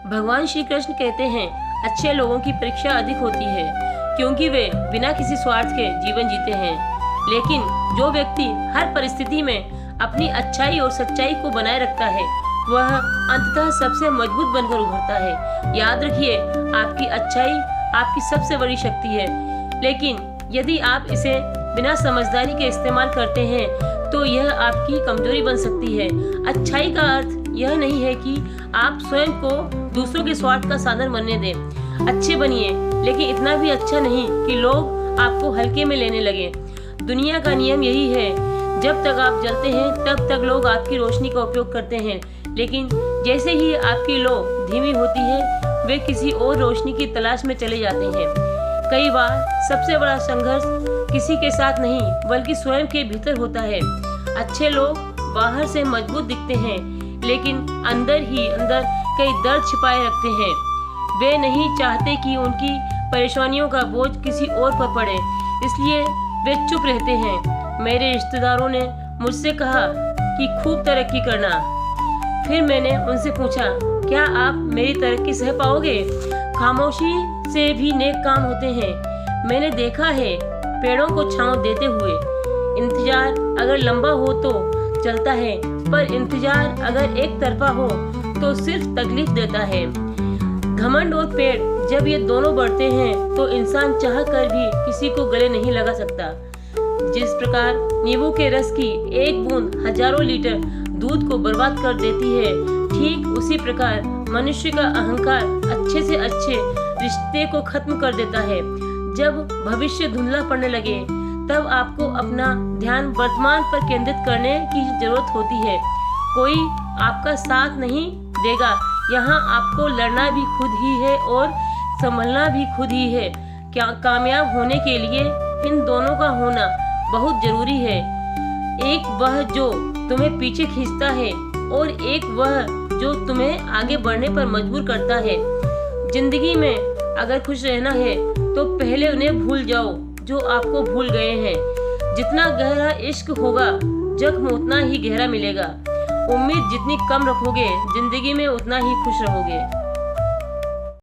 भगवान श्री कृष्ण कहते हैं, अच्छे लोगों की परीक्षा अधिक होती है क्योंकि वे बिना किसी स्वार्थ के जीवन जीते हैं। लेकिन जो व्यक्ति हर परिस्थिति में अपनी अच्छाई और सच्चाई को बनाए रखता है वह अंततः सबसे मजबूत बनकर उभरता है। याद रखिए, आपकी अच्छाई आपकी सबसे बड़ी शक्ति है, लेकिन यदि आप इसे बिना समझदारी के इस्तेमाल करते हैं तो यह आपकी कमजोरी बन सकती है। अच्छाई का अर्थ यह नहीं है कि आप स्वयं को दूसरों के स्वार्थ का साधन बनने दें। अच्छे बनिए, लेकिन इतना भी अच्छा नहीं कि लोग आपको हल्के में लेने लगे। दुनिया का नियम यही है, जब तक आप जलते हैं तब तक लोग आपकी रोशनी का उपयोग करते हैं, लेकिन जैसे ही आपकी लो धीमी होती है वे किसी और रोशनी की तलाश में चले जाते हैं। कई बार सबसे बड़ा संघर्ष किसी के साथ नहीं बल्कि स्वयं के भीतर होता है। अच्छे लोग बाहर से मजबूत दिखते हैं, लेकिन अंदर ही अंदर कई दर्द छिपाए रखते हैं। वे नहीं चाहते कि उनकी परेशानियों का बोझ किसी और पर पड़े, इसलिए वे चुप रहते हैं। मेरे रिश्तेदारों ने मुझसे कहा कि खूब तरक्की करना। फिर मैंने उनसे पूछा, क्या आप मेरी तरक्की सह पाओगे? खामोशी से भी नेक काम होते हैं। मैंने देखा है पेड़ों को छांव देते हुए। इंतजार अगर लंबा हो तो चलता है, पर इंतजार अगर एक तरफा हो तो सिर्फ तकलीफ देता है। घमंड और पेड़ जब ये दोनों बढ़ते हैं तो इंसान चाह कर भी किसी को गले नहीं लगा सकता। जिस प्रकार नींबू के रस की एक बूंद हजारों लीटर दूध को बर्बाद कर देती है, ठीक उसी प्रकार मनुष्य का अहंकार अच्छे से अच्छे रिश्ते को खत्म कर देता है। जब भविष्य धुंधला पड़ने लगे तब आपको अपना ध्यान वर्तमान पर केंद्रित करने की जरूरत होती है। कोई आपका साथ नहीं देगा, यहाँ आपको लड़ना भी खुद ही है और संभलना भी खुद ही है। क्या कामयाब होने के लिए इन दोनों का होना बहुत जरूरी है। एक वह जो तुम्हें पीछे खींचता है और एक वह जो तुम्हें आगे बढ़ने पर मजबूर करता है। जिंदगी में अगर खुश रहना है तो पहले उन्हें भूल जाओ जो आपको भूल गए हैं। जितना गहरा इश्क होगा जख्म उतना ही गहरा मिलेगा। उम्मीद जितनी कम रखोगे जिंदगी में उतना ही खुश रहोगे।